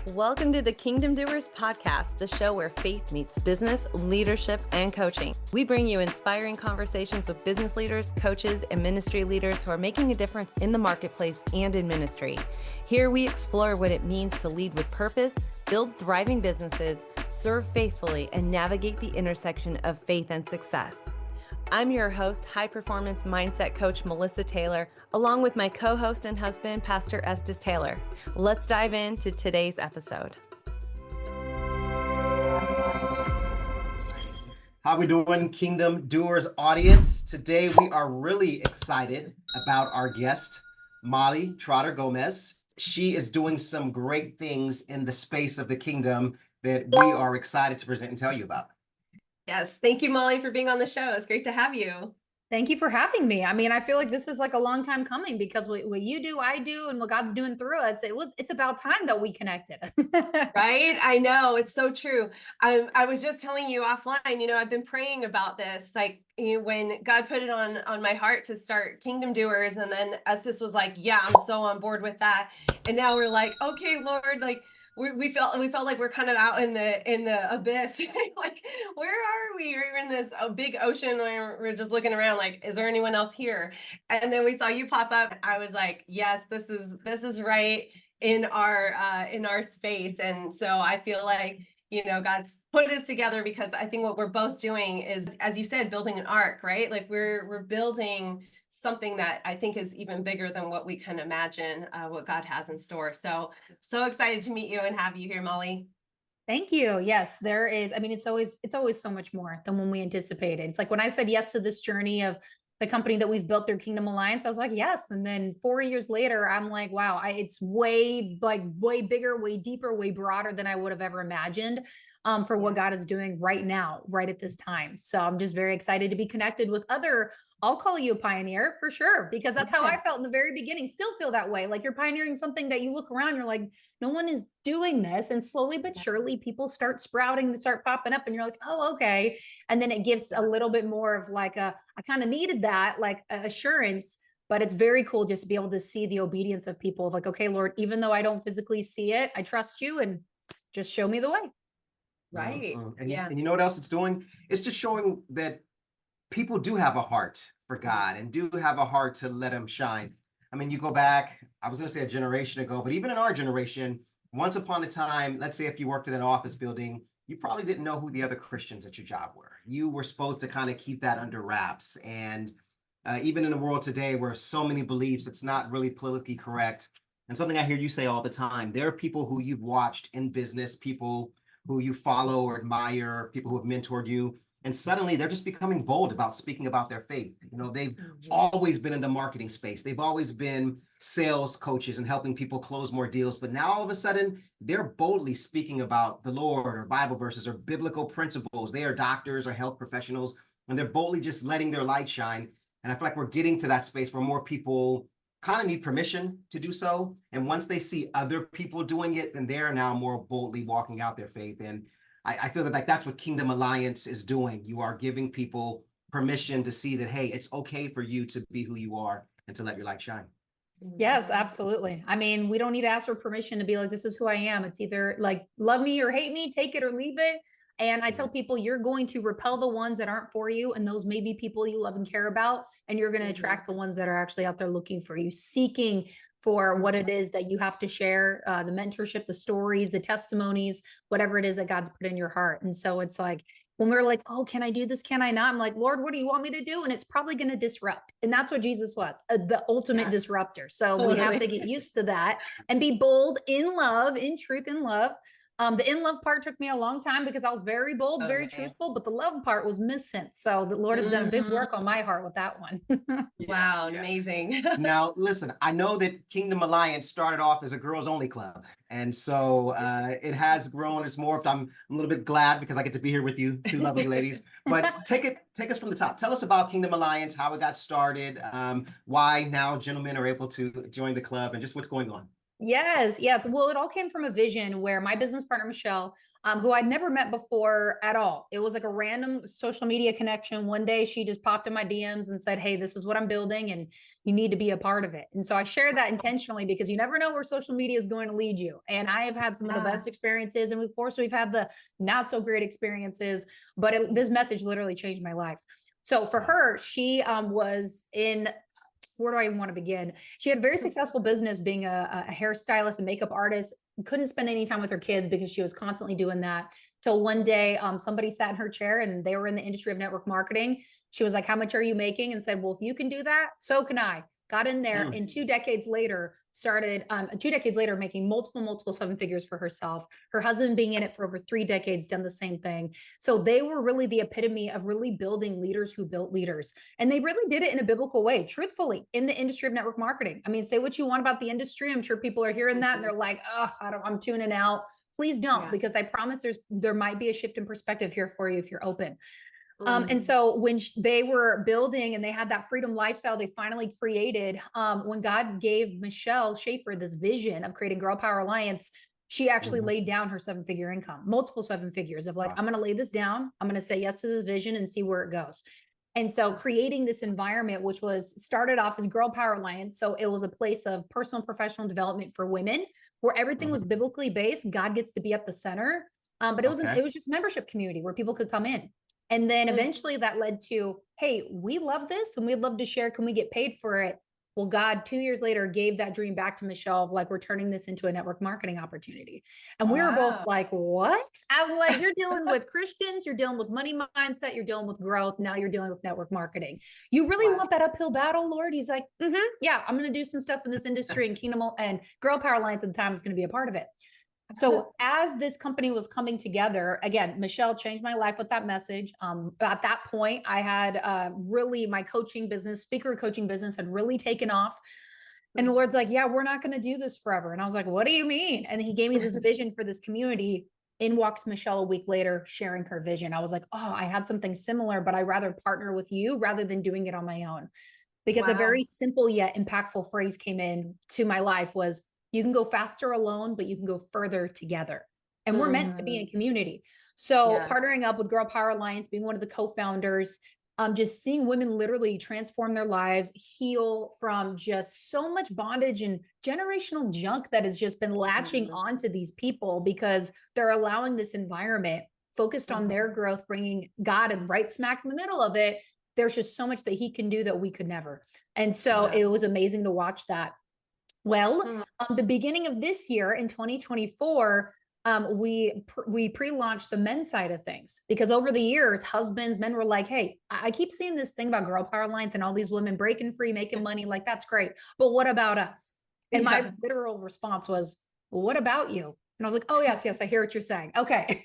Welcome to the Kingdom Doers podcast, the show where faith meets business, leadership, and coaching. We bring you inspiring conversations with business leaders, coaches, and ministry leaders who are making a difference in the marketplace and in ministry. Here we explore what it means to lead with purpose, build thriving businesses, serve faithfully, and navigate the intersection of faith and success. I'm your host, high-performance mindset coach Melissa Taylor, along with my co-host and husband, Pastor Estus Taylor. Let's dive into today's episode. How we doing, Kingdom Doers audience? Today we are really excited about our guest, Molly Trotter Gomez. She is doing some great things in the space of the kingdom that we are excited to present and tell you about. Yes. Thank you, Molly, for being on the show. It's great to have you. Thank you for having me. I mean, I feel like this is like a long time coming because what you do, I do, and what God's doing through us, it's about time that we connected. Right? I know. It's so true. I was just telling you offline, I've been praying about this, when God put it on my heart to start Kingdom Doers. And then Estus was like, yeah, I'm so on board with that. And now we're like, okay, Lord, we felt like we're kind of out in the abyss. Like, where are we? We're in this big ocean where we're just looking around like, is there anyone else here? And then we saw you pop up. I was like, yes, this is right in our space. And so I feel like, God's put us together because I think what we're both doing is, as you said, building an ark, right? Like we're building something that I think is even bigger than what we can imagine, what God has in store. So excited to meet you and have you here, Molly. Thank you. Yes, there is. I mean, it's always so much more than when we anticipated. It's like when I said yes to this journey of the company that we've built through Kingdom Alliance, I was like, yes. And then 4 years later, I'm like, wow, it's way bigger, way deeper, way broader than I would have ever imagined. For what God is doing right now, right at this time. So I'm just very excited to be connected with other, I'll call you a pioneer for sure, because that's how I felt in the very beginning. Still feel that way. Like you're pioneering something that you look around, you're like, no one is doing this. And slowly but surely people start sprouting, they start popping up and you're like, oh, okay. And then it gives a little bit more of like I kind of needed that, like assurance. But it's very cool just to be able to see the obedience of people. Like, okay, Lord, even though I don't physically see it, I trust you and just show me the way. Right. And you know what else it's doing? It's just showing that people do have a heart for God and do have a heart to let him shine. I mean, you go back, I was going to say a generation ago, but even in our generation, once upon a time, let's say if you worked in an office building, you probably didn't know who the other Christians at your job were. You were supposed to kind of keep that under wraps. And even in the world today where so many beliefs, it's not really politically correct. And something I hear you say all the time, there are people who you've watched in business, people who you follow or admire, people who have mentored you, and suddenly they're just becoming bold about speaking about their faith. They've always been in the marketing space. They've always been sales coaches and helping people close more deals. But now all of a sudden, they're boldly speaking about the Lord or Bible verses or biblical principles. They are doctors or health professionals, and they're boldly just letting their light shine. And I feel like we're getting to that space where more people kind of need permission to do so. And once they see other people doing it, then they're now more boldly walking out their faith. And I feel that that's what Kingdom Alliance is doing. You are giving people permission to see that, hey, it's okay for you to be who you are and to let your light shine. Yes, absolutely. I mean, we don't need to ask for permission to be like, this is who I am. It's either like, love me or hate me, take it or leave it. And I tell people you're going to repel the ones that aren't for you. And those may be people you love and care about. And you're going to attract the ones that are actually out there looking for you, seeking for what it is that you have to share, the mentorship, the stories, the testimonies, whatever it is that God's put in your heart. And so it's like, when we're like, oh, can I do this? Can I not? I'm like, Lord, what do you want me to do? And it's probably going to disrupt. And that's what Jesus was, the ultimate disruptor. So we have to get used to that and be bold in love, in truth, in love. The in love part took me a long time because I was very bold, very truthful, but the love part was missing. So the Lord has done a big work on my heart with that one. Wow. Amazing. Now, listen, I know that Kingdom Alliance started off as a girls only club. And so it has grown. It's morphed. I'm a little bit glad because I get to be here with you, two lovely ladies. But take us from the top. Tell us about Kingdom Alliance, how it got started, why now gentlemen are able to join the club, and just what's going on. Yes. Well, it all came from a vision where my business partner, Michelle, who I'd never met before at all. It was like a random social media connection. One day she just popped in my DMs and said, hey, this is what I'm building and you need to be a part of it. And so I shared that intentionally because you never know where social media is going to lead you. And I have had some of the best experiences. And of course, we've had the not so great experiences, but this message literally changed my life. So for her, she was in, where do I even want to begin? She had a very successful business being a hairstylist and makeup artist. Couldn't spend any time with her kids because she was constantly doing that. Till one day, somebody sat in her chair and they were in the industry of network marketing. She was like, how much are you making? And said, well, if you can do that, so can I. Got in there and 2 decades later, started 2 decades later making multiple 7 figures for herself. Her husband being in it for over 3 decades, done the same thing. So they were really the epitome of really building leaders who built leaders. And they really did it in a biblical way, truthfully, in the industry of network marketing. I mean, say what you want about the industry. I'm sure people are hearing that and they're like, oh, I'm tuning out. Please don't, because I promise there might be a shift in perspective here for you if you're open. And so when they were building and they had that freedom lifestyle they finally created, when God gave Michelle Schaefer this vision of creating Girl Power Alliance, she actually laid down her 7-figure income, multiple 7 figures of like, I'm going to lay this down. I'm going to say yes to this vision and see where it goes. And so creating this environment, which was started off as Girl Power Alliance. So it was a place of personal and professional development for women where everything was biblically based. God gets to be at the center. But it was just a membership community where people could come in. And then eventually that led to, hey, we love this and we'd love to share. Can we get paid for it? Well, God, 2 years later, gave that dream back to Michelle of like, we're turning this into a network marketing opportunity. And we were both like, what? I was like, you're dealing with Christians, you're dealing with money mindset, you're dealing with growth. Now you're dealing with network marketing. You really want that uphill battle, Lord? He's like, yeah, I'm going to do some stuff in this industry and Kingdom and Girl Power Alliance at the time is going to be a part of it. So as this company was coming together, again, Michelle changed my life with that message. At that point, I had really my coaching business, speaker coaching business had really taken off. And the Lord's like, yeah, we're not going to do this forever. And I was like, what do you mean? And he gave me this vision for this community. In walks Michelle a week later, sharing her vision. I was like, oh, I had something similar, but I rather partner with you rather than doing it on my own. Because a very simple yet impactful phrase came in to my life was, you can go faster alone, but you can go further together. And we're meant to be in community. So partnering up with Girl Power Alliance, being one of the co-founders, just seeing women literally transform their lives, heal from just so much bondage and generational junk that has just been latching onto these people because they're allowing this environment focused on their growth, bringing God and right smack in the middle of it. There's just so much that he can do that we could never. And so it was amazing to watch that. Well, the beginning of this year in 2024, we pre-launched the men's side of things because over the years, men were like, hey, I keep seeing this thing about Girl Power Alliance and all these women breaking free, making money. Like, that's great. But what about us? And my literal response was, well, what about you? And I was like, oh, yes, I hear what you're saying. Okay.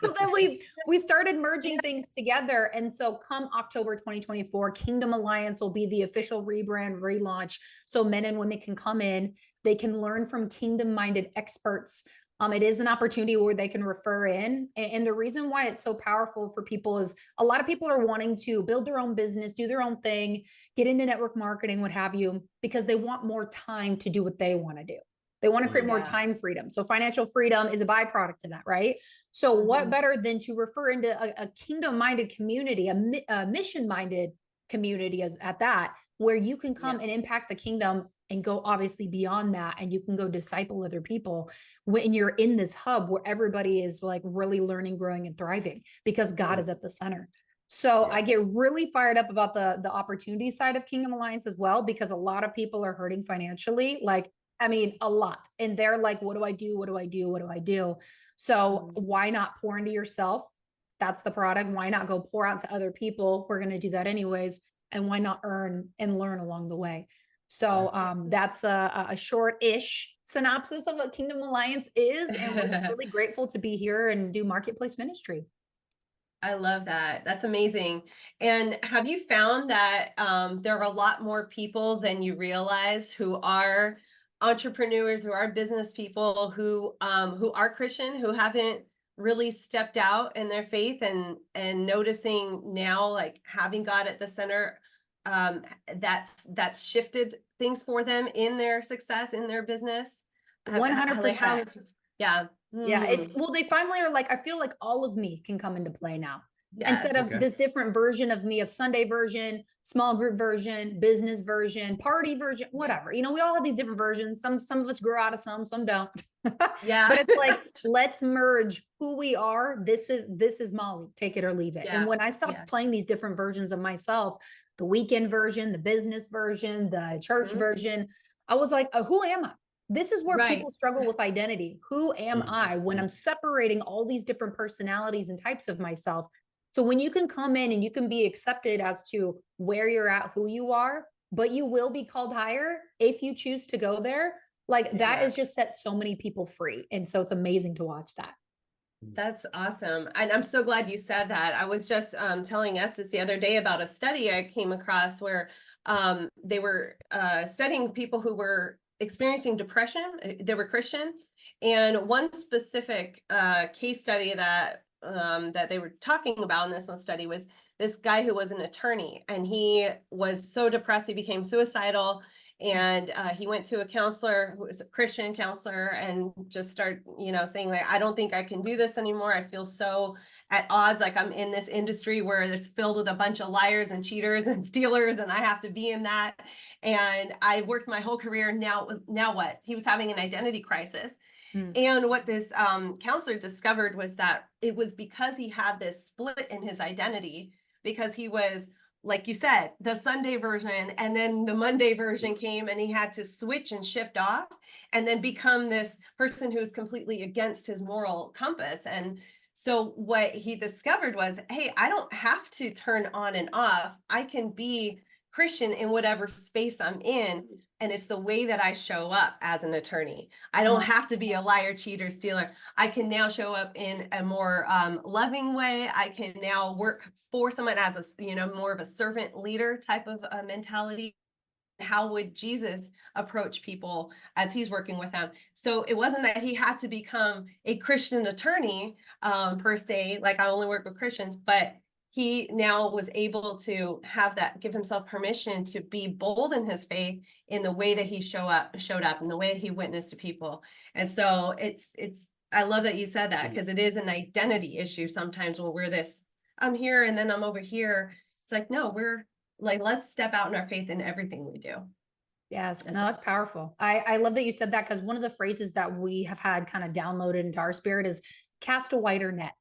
So then we started merging things together. And so come October 2024, Kingdom Alliance will be the official rebrand relaunch. So men and women can come in, they can learn from kingdom-minded experts. It is an opportunity where they can refer in. And the reason why it's so powerful for people is a lot of people are wanting to build their own business, do their own thing, get into network marketing, what have you, because they want more time to do what they want to do. They want to create more time freedom. So financial freedom is a byproduct of that, right? So what better than to refer into a kingdom-minded community, a mission-minded community as at that, where you can come and impact the kingdom and go obviously beyond that. And you can go disciple other people when you're in this hub where everybody is like really learning, growing, and thriving because God is at the center. So I get really fired up about the opportunity side of Kingdom Alliance as well, because a lot of people are hurting financially. Like, I mean, a lot. And they're like, what do I do? What do I do? What do I do? So why not pour into yourself? That's the product. Why not go pour out to other people? We're going to do that anyways. And why not earn and learn along the way? So that's a short-ish synopsis of what Kingdom Alliance is. And we're just really grateful to be here and do marketplace ministry. I love that. That's amazing. And have you found that there are a lot more people than you realize who are entrepreneurs, who are business people, who are Christian, who haven't really stepped out in their faith and noticing now, like having God at the center, that's shifted things for them in their success, in their business? 100%. Yeah. Yeah, it's Mm. well, they finally are like, I feel like all of me can come into play now. Instead Yes. of Okay. this different version of me, of Sunday version, small group version, business version, party version, whatever. You know, we all have these different versions. Some of us grow out of some don't. Yeah. But it's like, let's merge who we are. This is Molly, take it or leave it. Yeah. And when I stopped Yeah. playing these different versions of myself, the weekend version, the business version, the church Mhm. version, I was like, who am I? This is where Right. people struggle with identity. Who am Mhm. I when I'm separating all these different personalities and types of myself? So when you can come in and you can be accepted as to where you're at, who you are, but you will be called higher if you choose to go there. Like that Yeah. has just set so many people free. And so it's amazing to watch that. That's awesome. And I'm so glad you said that. I was just telling Estus the other day about a study I came across where they were studying people who were experiencing depression. They were Christian. And one specific case study that they were talking about in this one study was this guy who was an attorney, and he was so depressed he became suicidal. And he went to a counselor who was a Christian counselor and just start, saying like, I don't think I can do this anymore. I feel so at odds, like I'm in this industry where it's filled with a bunch of liars and cheaters and stealers, and I have to be in that. And I worked my whole career. Now what? He was having an identity crisis. Mm. And what this counselor discovered was that it was because he had this split in his identity, because he was, like you said, the Sunday version, and then the Monday version came, and he had to switch and shift off and then become this person who's completely against his moral compass. And so what he discovered was, hey, I don't have to turn on and off. I can be Christian in whatever space I'm in. And it's the way that I show up as an attorney. I don't have to be a liar, cheater, stealer. I can now show up in a more loving way. I can now work for someone as more of a servant leader type of mentality. How would Jesus approach people as he's working with them? So it wasn't that he had to become a Christian attorney per se, like I only work with Christians, but he now was able to have that, give himself permission to be bold in his faith in the way that he showed up in the way that he witnessed to people. And so I love that you said that, because it is an identity issue sometimes when we're this, I'm here and then I'm over here. It's like, no, we're like, let's step out in our faith in everything we do. Yes, That's no, that's powerful. I love that you said that, because one of the phrases that we have had kind of downloaded into our spirit is cast a wider net.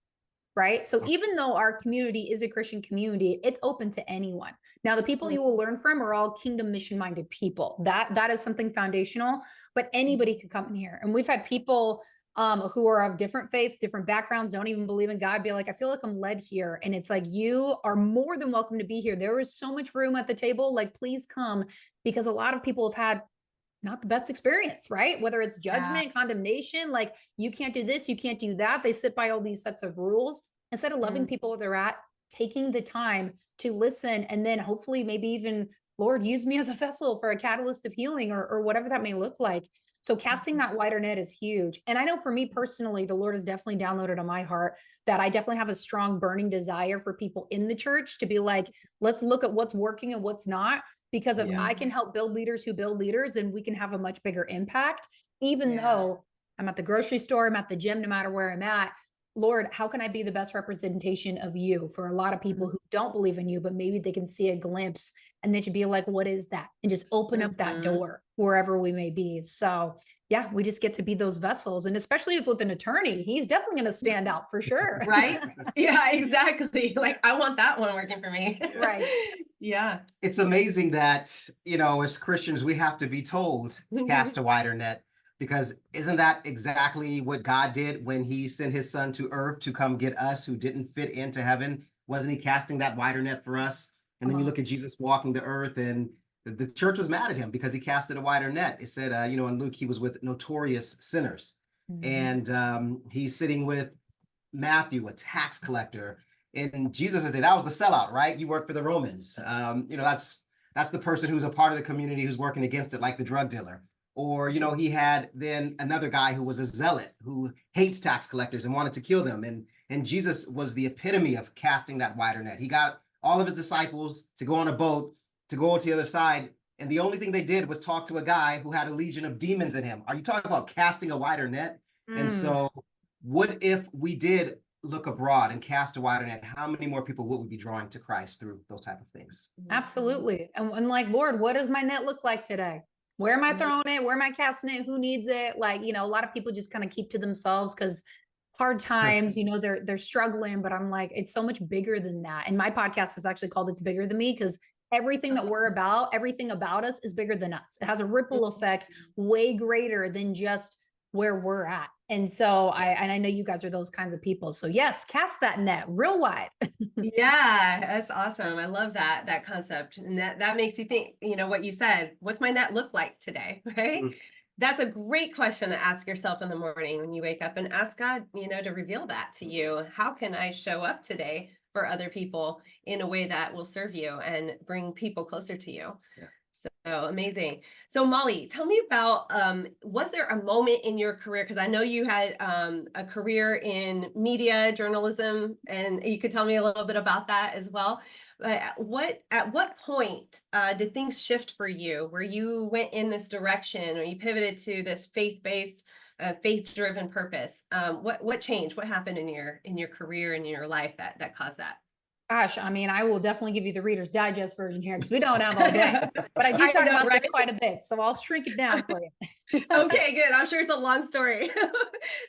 Right. So even though our community is a Christian community, it's open to anyone. Now, the people you will learn from are all kingdom mission minded people. That is something foundational, but anybody could come in here. And we've had people who are of different faiths, different backgrounds, don't even believe in God, be like, I feel like I'm led here. And it's like, you are more than welcome to be here. There is so much room at the table. Like, please come, because a lot of people have had not the best experience, right? Whether it's judgment, condemnation, like you can't do this, you can't do that. They sit by all these sets of rules instead of loving people where they're at, taking the time to listen, and then hopefully maybe even, Lord, use me as a vessel for a catalyst of healing, or whatever that may look like. So casting that wider net is huge. And I know for me personally, the Lord has definitely downloaded on my heart that I definitely have a strong burning desire for people in the church to be like, let's look at what's working and what's not. Because if I can help build leaders who build leaders, then we can have a much bigger impact. Even though I'm at the grocery store, I'm at the gym, no matter where I'm at, Lord, how can I be the best representation of you for a lot of people who don't believe in you, but maybe they can see a glimpse, and they should be like, what is that? And just open up that door wherever we may be. So yeah, we just get to be those vessels. And especially if with an attorney, he's definitely going to stand out for sure. Right? Yeah, exactly. Like, I want that one working for me. Right. Yeah. It's amazing that, as Christians, we have to be told, cast a wider net, because isn't that exactly what God did when he sent his son to earth to come get us who didn't fit into heaven? Wasn't he casting that wider net for us? And then you look at Jesus walking the earth, and the church was mad at him because he casted a wider net. It said, in Luke, he was with notorious sinners. And he's sitting with Matthew, a tax collector. In Jesus' day, that was the sellout, right? You work for the Romans. That's the person who's a part of the community who's working against it, like the drug dealer. Or, he had then another guy who was a zealot who hates tax collectors and wanted to kill them. And Jesus was the epitome of casting that wider net. He got all of his disciples to go on a boat, to go to the other side. And the only thing they did was talk to a guy who had a legion of demons in him. Are you talking about casting a wider net? And so what if we did look abroad and cast a wider net? How many more people would we be drawing to Christ through those type of things? Absolutely. And like, Lord, what does my net look like today? Where am I throwing it? Where am I casting it? Who needs it? Like, a lot of people just kind of keep to themselves because hard times, they're struggling, but I'm like, it's so much bigger than that. And my podcast is actually called It's Bigger Than Me, because everything that we're about, everything about us is bigger than us. It has a ripple effect way greater than just where we're at. And so I know you guys are those kinds of people. So yes, cast that net real wide. Yeah, that's awesome. I love that concept. And that makes you think, what you said, what's my net look like today? Right. That's a great question to ask yourself in the morning when you wake up, and ask God, to reveal that to you. How can I show up today for other people in a way that will serve you and bring people closer to you? Yeah. So amazing. So Molly, tell me about, was there a moment in your career? Because I know you had a career in media journalism, and you could tell me a little bit about that as well. At what point did things shift for you, where you went in this direction, or you pivoted to this faith-based, faith-driven purpose? What changed? What happened in your career and in your life that caused that? Gosh, I mean, I will definitely give you the Reader's Digest version here because we don't have all day, but I do talk about this quite a bit. So I'll shrink it down for you. Okay, good. I'm sure it's a long story.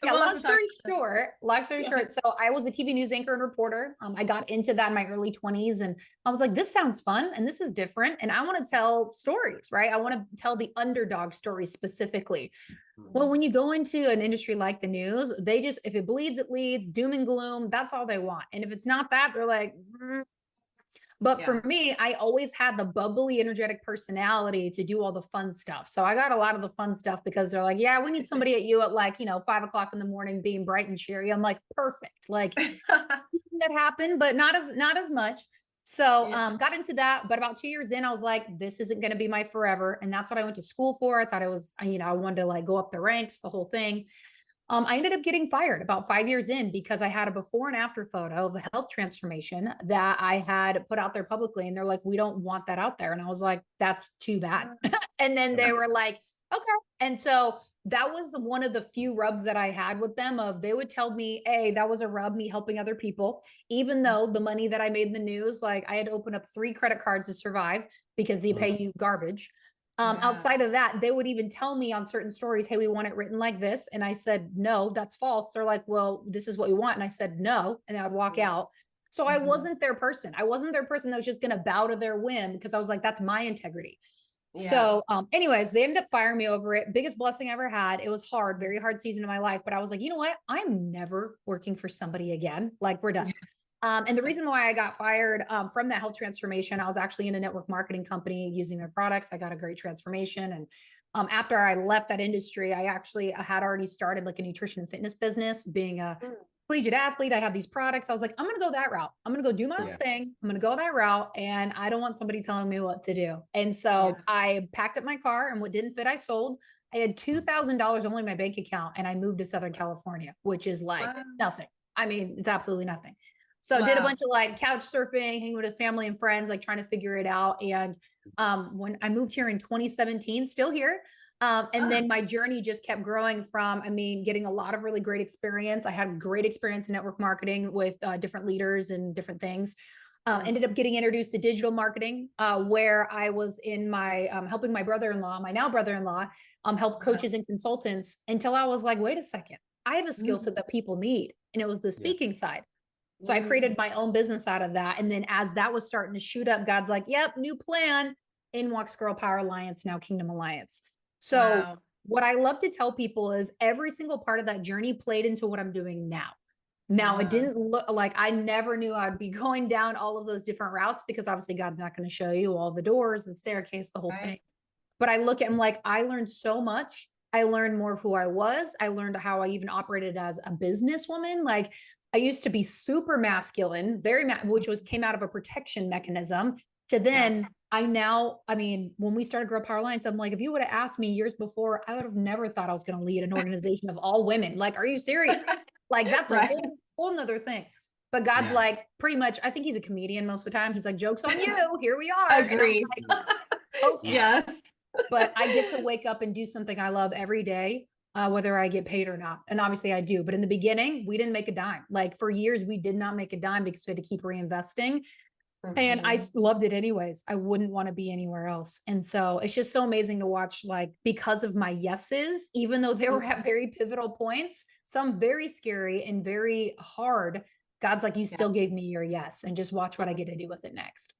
Long story short. So I was a TV news anchor and reporter. I got into that in my early 20s, and I was like, this sounds fun and this is different. And I want to tell stories, right? I want to tell the underdog stories specifically. Well, when you go into an industry like the news, they just, if it bleeds, it leads, doom and gloom, that's all they want. And if it's not that, they're like, But for me, I always had the bubbly, energetic personality to do all the fun stuff. So I got a lot of the fun stuff because they're like, yeah, we need somebody at you at 5 o'clock in the morning being bright and cheery. I'm like, perfect. Like that happened, but not as much. So got into that. But about 2 years in, I was like, this isn't going to be my forever. And that's what I went to school for. I thought it was, I wanted to go up the ranks, the whole thing. I ended up getting fired about 5 years in because I had a before and after photo of a health transformation that I had put out there publicly. And they're like, we don't want that out there. And I was like, that's too bad. And then they were like, okay. And so that was one of the few rubs that I had with them of they would tell me, hey, that was a rub, me helping other people, even though the money that I made in the news, I had to open up 3 credit cards to survive because they pay you garbage. Outside of that, they would even tell me on certain stories, hey, we want it written like this. And I said, no, that's false. They're like, well, this is what we want. And I said, no. And I would walk out. So I wasn't their person. I wasn't their person that was just going to bow to their whim because I was like, that's my integrity. Yeah. So anyways, they ended up firing me over it. Biggest blessing I ever had. It was hard, very hard season of my life. But I was like, you know what? I'm never working for somebody again. We're done. And the reason why I got fired from that health transformation, I was actually in a network marketing company using their products. I got a great transformation. And after I left that industry, I had already started a nutrition and fitness business. Being a collegiate athlete, I had these products. I was like, I'm going to go that route. I'm going to go do my own thing. I'm going to go that route. And I don't want somebody telling me what to do. And so I packed up my car, and what didn't fit, I sold. I had $2,000 only in my bank account, and I moved to Southern California, which is nothing. I mean, it's absolutely nothing. So I did a bunch of couch surfing, hanging with family and friends, trying to figure it out. And when I moved here in 2017, still here. And then my journey just kept growing from, getting a lot of really great experience. I had great experience in network marketing with different leaders and different things. Ended up getting introduced to digital marketing, where I was in my helping my brother-in-law, my now brother-in-law, help coaches and consultants, until I was like, wait a second, I have a skill set that people need. And it was the speaking side. So I created my own business out of that. And then as that was starting to shoot up, God's like, yep, new plan. In walks Girl Power Alliance, now Kingdom Alliance. So what I love to tell people is every single part of that journey played into what I'm doing now. Now, it didn't look I never knew I'd be going down all of those different routes, because obviously God's not going to show you all the doors, the staircase, the whole thing. But I look at him I learned so much. I learned more of who I was. I learned how I even operated as a businesswoman. I used to be super masculine, which came out of a protection mechanism, to then when we started Girl Power Alliance, I'm like, if you would have asked me years before, I would have never thought I was going to lead an organization of all women. Are you serious? That's a whole nother thing. But God's pretty much, I think he's a comedian most of the time. He's like, joke's on you. Here we are. Agreed. Okay. Yes. But I get to wake up and do something I love every day, whether I get paid or not. And obviously I do. But in the beginning, we didn't make a dime. Like for years, we did not make a dime because we had to keep reinvesting. And I loved it anyways. I wouldn't want to be anywhere else. And so it's just so amazing to watch, like, because of my yeses, even though they were at very pivotal points, some very scary and very hard, God's like, you still gave me your yes, and just watch what I get to do with it next.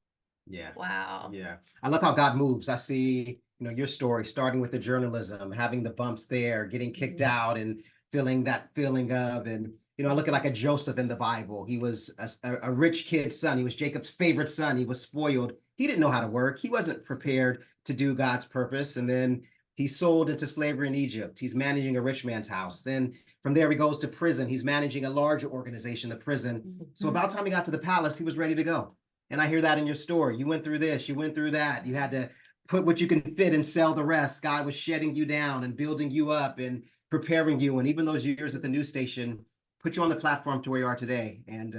Yeah. Wow. Yeah. I love how God moves. I see, your story starting with the journalism, having the bumps there, getting kicked out and feeling that feeling of, and, I look at like a Joseph in the Bible. He was a rich kid's son. He was Jacob's favorite son. He was spoiled. He didn't know how to work. He wasn't prepared to do God's purpose. And then he's sold into slavery in Egypt. He's managing a rich man's house. Then from there, he goes to prison. He's managing a larger organization, the prison. So about the time he got to the palace, he was ready to go. And I hear that in your story. You went through this, you went through that. You had to put what you can fit and sell the rest. God was shedding you down and building you up and preparing you. And even those years at the news station put you on the platform to where you are today. And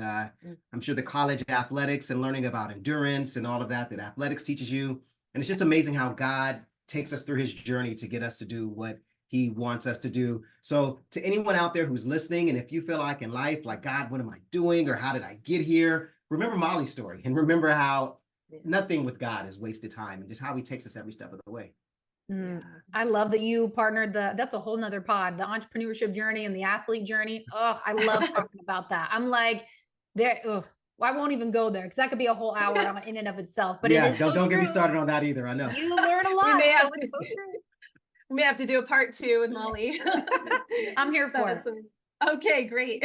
I'm sure the college athletics and learning about endurance and all of that athletics teaches you. And it's just amazing how God takes us through his journey to get us to do what he wants us to do. So to anyone out there who's listening, and if you feel like in life, like, God, what am I doing? Or how did I get here? Remember Molly's story and remember how nothing with God is wasted time, and just how he takes us every step of the way. I love that you partnered that's a whole nother pod, the entrepreneurship journey and the athlete journey. Oh, I love talking about that. I'm like, I won't even go there because that could be a whole hour in and of itself. But yeah, it is don't get me started on that either. I know you learn a lot. We may have to do a part 2 with Molly. I'm here for it. Okay, great.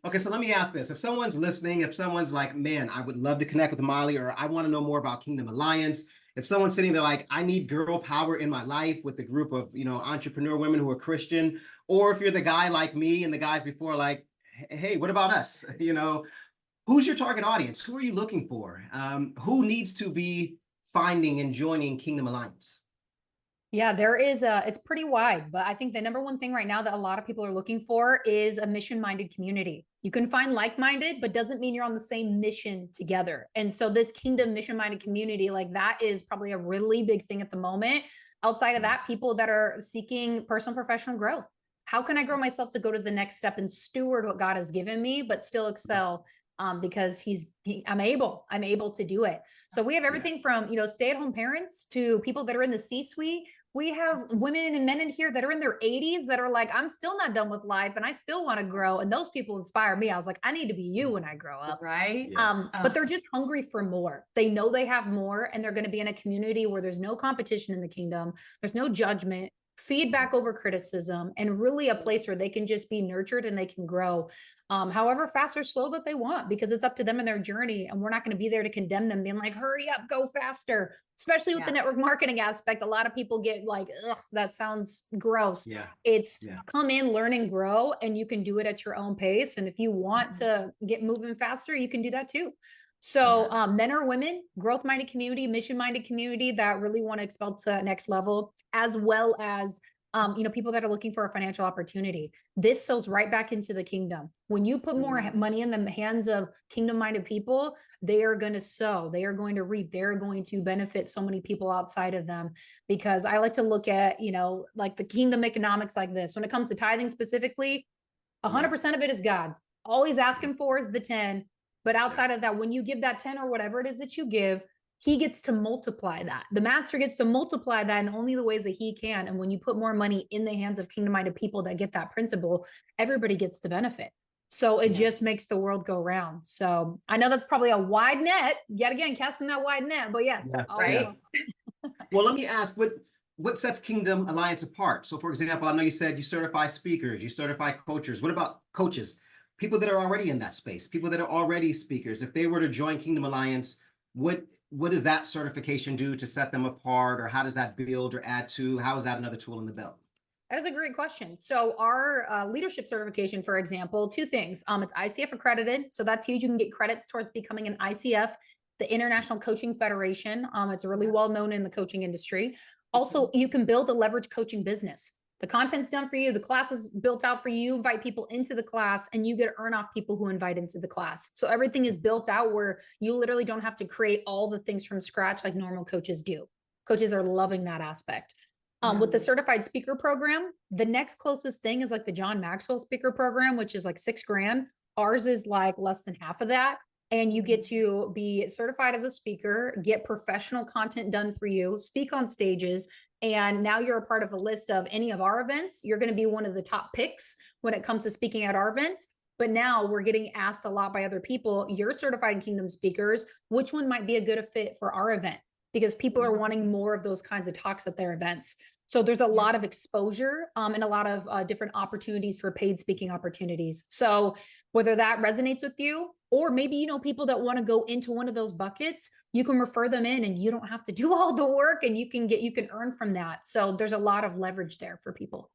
Okay, so let me ask this. If someone's listening, if someone's like, man, I would love to connect with Molly, or I want to know more about Kingdom Alliance. If someone's sitting there like, I need girl power in my life with a group of, entrepreneur women who are Christian, or if you're the guy like me and the guys before, like, hey, what about us? Who's your target audience? Who are you looking for? Who needs to be finding and joining Kingdom Alliance? Yeah, it's pretty wide, but I think the number one thing right now that a lot of people are looking for is a mission-minded community. You can find like-minded, but doesn't mean you're on the same mission together. And so this Kingdom mission-minded community, like, that is probably a really big thing at the moment. Outside of that, people that are seeking personal and professional growth. How can I grow myself to go to the next step and steward what God has given me, but still excel? Because I'm able to do it. So we have everything from, stay-at-home parents to people that are in the C-suite. We have women and men in here that are in their 80s that are like, I'm still not done with life and I still want to grow. And those people inspire me. I was like, I need to be you when I grow up. Right. But they're just hungry for more. They know they have more, and they're going to be in a community where there's no competition in the kingdom. There's no judgment, feedback over criticism, and really a place where they can just be nurtured and they can grow. However fast or slow that they want, because it's up to them and their journey. And we're not going to be there to condemn them, being like, hurry up, go faster, especially with the network marketing aspect. A lot of people get like, ugh, that sounds gross. It's come in, learn and grow, and you can do it at your own pace. And if you want to get moving faster, you can do that too. So men or women, growth-minded community, mission-minded community that really want to expel to that next level, as well as people that are looking for a financial opportunity. This sows right back into the kingdom. When you put more money in the hands of kingdom-minded people, they are going to sow, they are going to reap, they're going to benefit so many people outside of them. Because I like to look at, like the kingdom economics like this. When it comes to tithing specifically, 100% of it is God's. All he's asking for is the 10. But outside of that, when you give that 10 or whatever it is that you give, he gets to multiply that. The master gets to multiply that in only the ways that he can. And when you put more money in the hands of kingdom-minded people that get that principle, everybody gets to benefit. So it just makes the world go round. So I know that's probably a wide net, yet again, casting that wide net, but yes. Right. Well, let me ask, what sets Kingdom Alliance apart? So for example, I know you said you certify speakers, you certify coaches. What about coaches? People that are already in that space, people that are already speakers. If they were to join Kingdom Alliance, what does that certification do to set them apart, or how does that build or add to? How is that another tool in the belt? That is a great question. So our leadership certification, for example, 2 things. It's ICF accredited. So that's huge. You can get credits towards becoming an ICF, the International Coaching Federation. It's really well known in the coaching industry. Also, you can build a leverage coaching business. The content's done for you. The class is built out for you. You invite people into the class and you get to earn off people who invite into the class. So everything is built out where you literally don't have to create all the things from scratch like normal coaches do. Coaches are loving that aspect. With the certified speaker program, the next closest thing is like the John Maxwell speaker program, which is like $6,000. Ours is like less than half of that. And you get to be certified as a speaker, get professional content done for you, speak on stages. And now you're a part of a list of any of our events. You're going to be one of the top picks when it comes to speaking at our events. But now we're getting asked a lot by other people, you're certified Kingdom speakers, which one might be a good fit for our event? Because people are wanting more of those kinds of talks at their events. So there's a lot of exposure and a lot of different opportunities for paid speaking opportunities. So whether that resonates with you, or maybe you know people that want to go into one of those buckets, you can refer them in and you don't have to do all the work, and you can earn from that. So there's a lot of leverage there for people.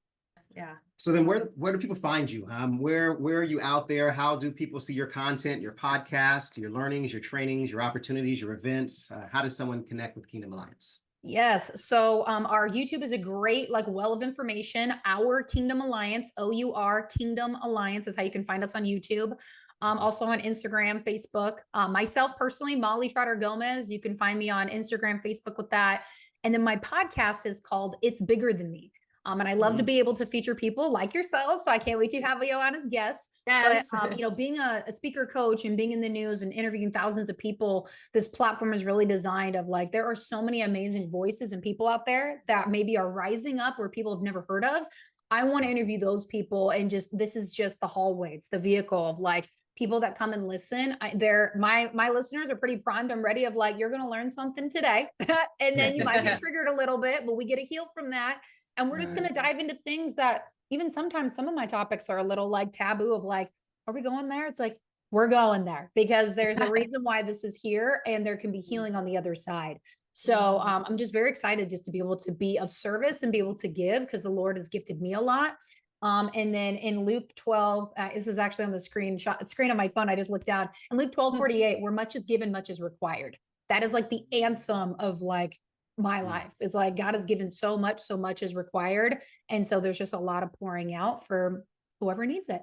Yeah. So then where do people find you? Where are you out there? How do people see your content, your podcast, your learnings, your trainings, your opportunities, your events? How does someone connect with Kingdom Alliance? Yes. So our YouTube is a great like well of information. Our Kingdom Alliance, OUR Kingdom Alliance is how you can find us on YouTube. Also on Instagram, Facebook. Myself personally, Molly Trotter Gomez. You can find me on Instagram, Facebook with that. And then my podcast is called It's Bigger Than Me. And I love to be able to feature people like yourselves. So I can't wait to have you on as guests. Yes. But, being a speaker coach and being in the news and interviewing thousands of people, this platform is really designed of like, there are so many amazing voices and people out there that maybe are rising up where people have never heard of. I want to interview those people, and this is just the hallway. It's the vehicle of like people that come and listen. My listeners are pretty primed. I'm ready of like, you're going to learn something today. And then you might get triggered a little bit, but we get a heal from that. And we're just going to dive into things that even sometimes some of my topics are a little like taboo of like, are we going there? It's like, we're going there because there's a reason why this is here, and there can be healing on the other side. So I'm just very excited just to be able to be of service and be able to give, because the Lord has gifted me a lot. And then in Luke 12, this is actually on the screen on my phone. I just looked down. In Luke 12:48, where much is given, much is required. That is like the anthem of like my life. Is like God has given so much is required. And so there's just a lot of pouring out for whoever needs it.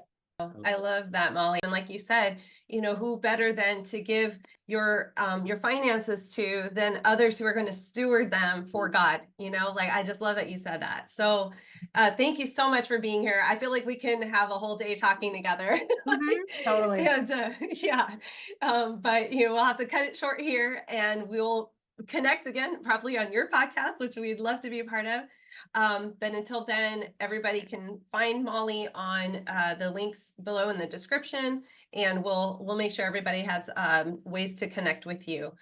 I love that, Molly. And like you said, who better than to give your finances to than others who are going to steward them for God, like I just love that you said that. So thank you so much for being here. I feel like we can have a whole day talking together. Totally. And but we'll have to cut it short here, and we'll connect again, probably on your podcast, which we'd love to be a part of. But until then, everybody can find Molly on the links below in the description, and we'll make sure everybody has ways to connect with you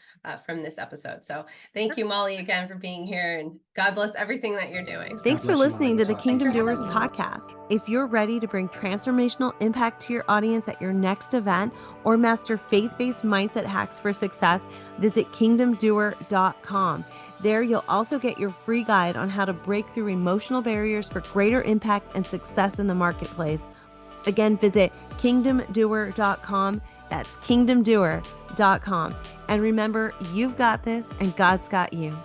from this episode. So thank you, Molly, again for being here, and God bless everything that you're doing. Thanks for listening to the Kingdom Doers podcast. If you're ready to bring transformational impact to your audience at your next event, or master faith-based mindset hacks for success, visit kingdomdoer.com. There, you'll also get your free guide on how to break through emotional barriers for greater impact and success in the marketplace. Again, visit kingdomdoer.com. That's kingdomdoer.com. And remember, you've got this, and God's got you.